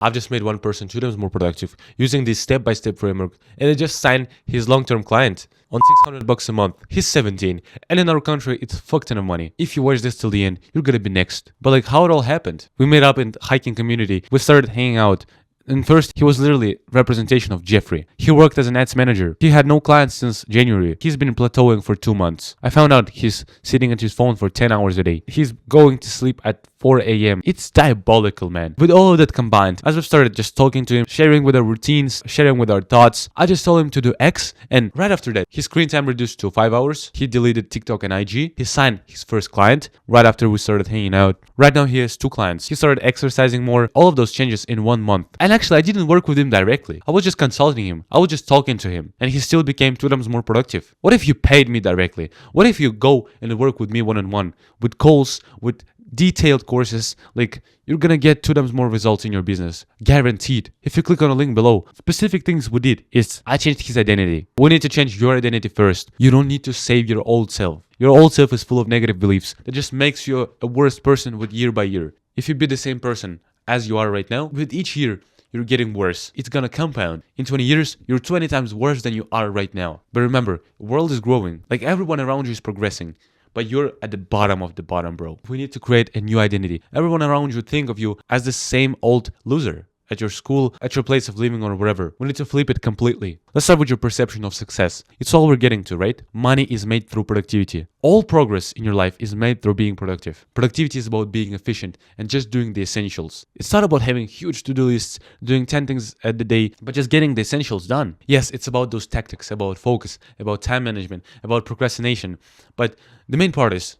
I've just made one person 2 times more productive using this step-by-step framework, and I just signed his long-term client on $600 a month. He's 17, and in our country, it's a fuck ton of money. If you watch this till the end, you're gonna be next. But like, how it all happened? We made up in hiking community. We started hanging out. And first, he was literally representation of Jeffrey. He worked as an ads manager. He had no clients since January. He's been plateauing for 2 months. I found out he's sitting at his phone for 10 hours a day. He's going to sleep at 4 a.m. It's diabolical, man. With all of that combined, as we've started just talking to him, sharing with our routines, sharing with our thoughts, I just told him to do X, and right after that, his screen time reduced to 5 hours. He deleted TikTok and IG. He signed his first client right after we started hanging out. Right now, he has 2 clients. He started exercising more. All of those changes in 1 month. And actually, I didn't work with him directly. I was just consulting him. I was just talking to him, and he still became 2 times more productive. What if you paid me directly? What if you go and work with me one-on-one, with calls, with detailed courses? Like, you're gonna get 2 times more results in your business, guaranteed. If you click on a link below, specific things we did is I changed his identity. We need to change your identity first. You don't need to save your old self. Your old self is full of negative beliefs that just makes you a worse person with year by year. If you be the same person as you are right now, with each year you're getting worse. It's gonna compound. In 20 years, you're 20 times worse than you are right now. But remember, the world is growing. Like, everyone around you is progressing. But you're at the bottom of the bottom, bro. We need to create a new identity. Everyone around you think of you as the same old loser. At your school, at your place of living, or wherever. We need to flip it completely. Let's start with your perception of success. It's all we're getting to, right? Money is made through productivity. All progress in your life is made through being productive. Productivity is about being efficient and just doing the essentials. It's not about having huge to-do lists, doing 10 things a day, but just getting the essentials done. Yes, it's about those tactics, about focus, about time management, about procrastination. But the main part is,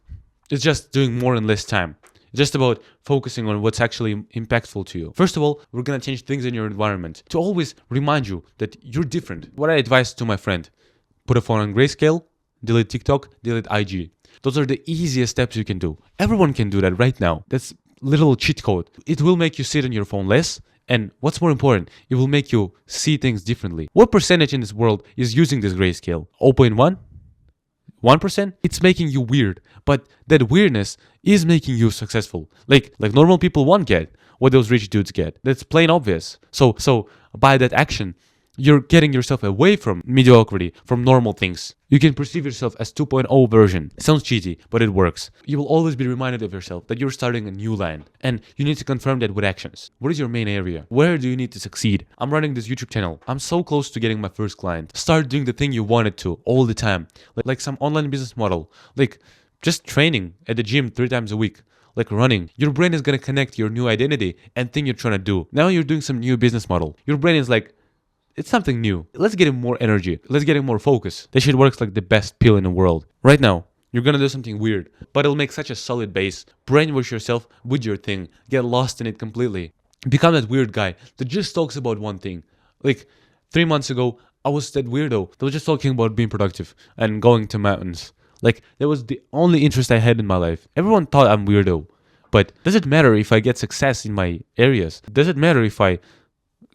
it's just doing more in less time. Just about focusing on what's actually impactful to you. First of all, we're gonna change things in your environment to always remind you that you're different. What I advise to my friend, put a phone on grayscale, delete TikTok, delete IG. Those are the easiest steps you can do. Everyone can do that right now. That's little cheat code. It will make you sit on your phone less. And what's more important, it will make you see things differently. What percentage in this world is using this grayscale? 0.1? 1%? It's making you weird, but that weirdness is making you successful. Like normal people won't get what those rich dudes get. That's plain obvious. So by that action, you're getting yourself away from mediocrity, from normal things. You can perceive yourself as 2.0 version. It sounds cheesy, but it works. You will always be reminded of yourself that you're starting a new line, and you need to confirm that with actions. What is your main area? Where do you need to succeed? I'm running this YouTube channel. I'm so close to getting my first client. Start doing the thing you wanted to all the time. Like some online business model. Like just training at the gym 3 times a week. Like running. Your brain is gonna connect your new identity and thing you're trying to do. Now you're doing some new business model. Your brain is like, it's something new. Let's get him more energy. Let's get him more focus. That shit works like the best pill in the world. Right now, you're gonna do something weird, but it'll make such a solid base. Brainwash yourself with your thing. Get lost in it completely. Become that weird guy that just talks about one thing. Like 3 months ago, I was that weirdo that was just talking about being productive and going to mountains. Like, that was the only interest I had in my life. Everyone thought I'm weirdo. But does it matter if I get success in my areas? Does it matter if I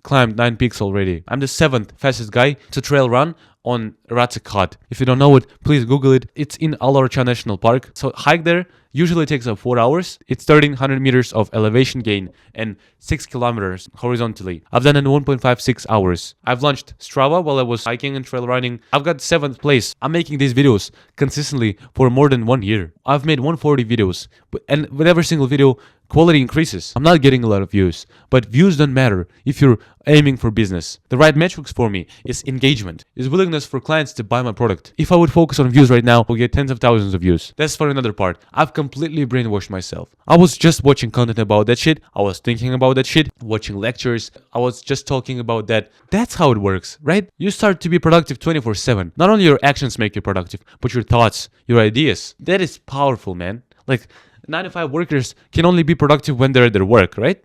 climbed 9 peaks already? I'm the 7th fastest guy to trail run on Ratsikhat. If you don't know it, please Google it. It's in Alarcha National Park. So hike there usually takes up 4 hours. It's 1,300 meters of elevation gain and 6 kilometers horizontally. I've done it in 1.56 hours. I've launched Strava while I was hiking and trail running. I've got 7th place. I'm making these videos consistently for more than 1 year. I've made 140 videos, and with every single video, quality increases. I'm not getting a lot of views, but views don't matter if you're aiming for business. The right metrics for me is engagement, is willingness for clients to buy my product. If I would focus on views right now, I'll get tens of thousands of views. That's for another part. I've completely brainwashed myself. I was just watching content about that shit. I was thinking about that shit, watching lectures. I was just talking about that. That's how it works, right? You start to be productive 24/7. Not only your actions make you productive, but your thoughts, your ideas. That is powerful, man. Like, 9 to 5 workers can only be productive when they're at their work, right?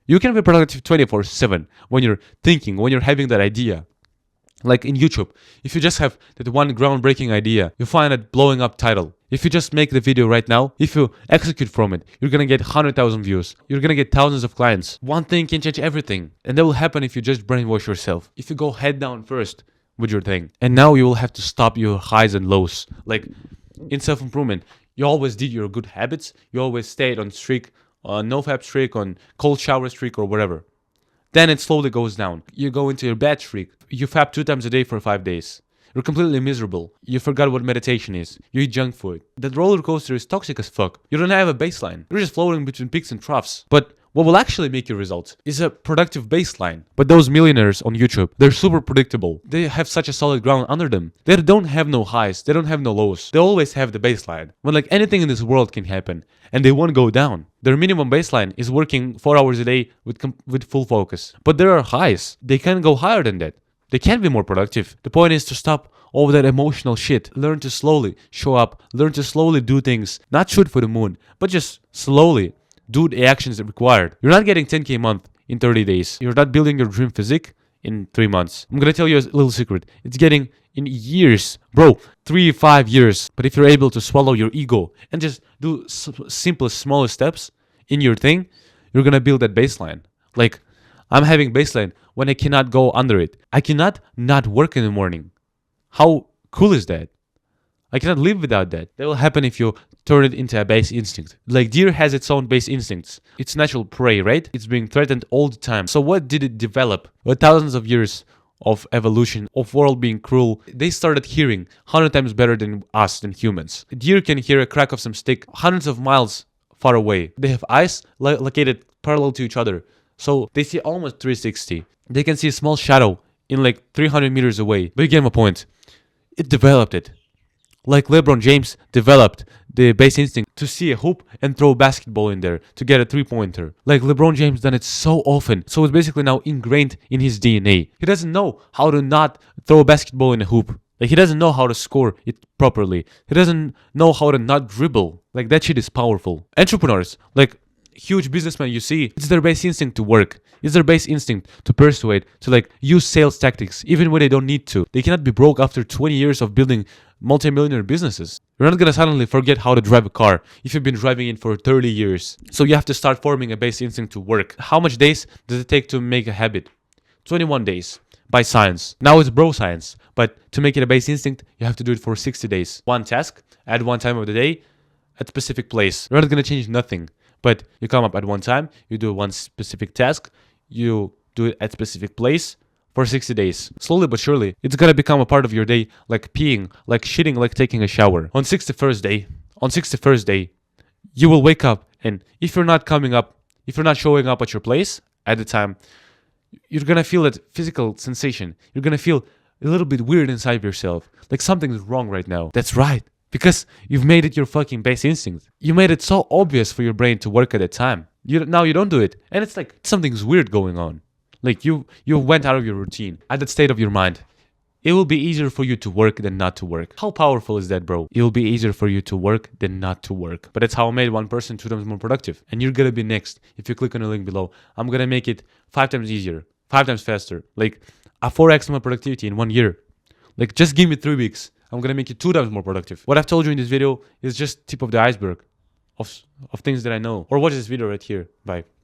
You can be productive 24/7 when you're thinking, when you're having that idea. Like in YouTube, if you just have that one groundbreaking idea, you find a blowing up title. If you just make the video right now, if you execute from it, you're gonna get 100,000 views. You're gonna get thousands of clients. One thing can change everything. And that will happen if you just brainwash yourself. If you go head down first with your thing. And now you will have to stop your highs and lows. Like in self-improvement, you always did your good habits. You always stayed on streak, on no-fap streak, on cold shower streak or whatever. Then it slowly goes down. You go into your bad streak. You fap 2 times a day for 5 days. You're completely miserable. You forgot what meditation is. You eat junk food. That roller coaster is toxic as fuck. You don't have a baseline. You're just floating between peaks and troughs. But what will actually make you result is a productive baseline. But those millionaires on YouTube, they're super predictable. They have such a solid ground under them. They don't have no highs. They don't have no lows. They always have the baseline. When like anything in this world can happen and they won't go down. Their minimum baseline is working 4 hours a day with full focus. But there are highs. They can go higher than that. They can be more productive. The point is to stop all that emotional shit. Learn to slowly show up. Learn to slowly do things. Not shoot for the moon, but just slowly do the actions required. You're not getting 10K a month in 30 days. You're not building your dream physique in 3 months. I'm gonna tell you a little secret. It's getting in years. Bro, 3-5 years. But if you're able to swallow your ego and just do simplest, smallest steps in your thing, you're gonna build that baseline. Like, I'm having baseline when I cannot go under it. I cannot not work in the morning. How cool is that? I cannot live without that. That will happen if you turn it into a base instinct. Like deer has its own base instincts. It's natural prey, right? It's being threatened all the time. So what did it develop? Well, thousands of years of evolution, of world being cruel. They started hearing 100 times better than us, than humans. A deer can hear a crack of some stick hundreds of miles far away. They have eyes located parallel to each other. So they see almost 360. They can see a small shadow in like 300 meters away. But you get my point. It developed it. Like LeBron James developed the base instinct to see a hoop and throw a basketball in there to get a 3-pointer. Like LeBron James done it so often. So it's basically now ingrained in his DNA. He doesn't know how to not throw a basketball in a hoop. Like he doesn't know how to score it properly. He doesn't know how to not dribble. Like that shit is powerful. Entrepreneurs, like huge businessmen you see, it's their base instinct to work. It's their base instinct to persuade, to like use sales tactics, even when they don't need to. They cannot be broke after 20 years of building multi-millionaire businesses. You're not gonna suddenly forget how to drive a car if you've been driving it for 30 years. So you have to start forming a base instinct to work. How much days does it take to make a habit? 21 days. By science. Now it's bro science. But to make it a base instinct, you have to do it for 60 days. One task, at one time of the day, at a specific place. You're not gonna change nothing. But you come up at one time, you do one specific task, you do it at specific place for 60 days. Slowly but surely, it's gonna become a part of your day, like peeing, like shitting, like taking a shower. On 61st day, you will wake up, and if you're not coming up, if you're not showing up at your place at the time, you're gonna feel that physical sensation. You're gonna feel a little bit weird inside of yourself, like something's wrong right now. That's right. Because you've made it your fucking base instinct. You made it so obvious for your brain to work at that time. Now you don't do it. And it's like something's weird going on. Like you went out of your routine. At that state of your mind, it will be easier for you to work than not to work. How powerful is that, bro? It will be easier for you to work than not to work. But that's how I made one person 2 times more productive. And you're gonna be next. If you click on the link below, I'm gonna make it 5 times easier, 5 times faster. Like a 4x my productivity in 1 year. Like just give me 3 weeks. I'm gonna make you 2 times more productive. What I've told you in this video is just tip of the iceberg of things that I know. Or watch this video right here. Bye.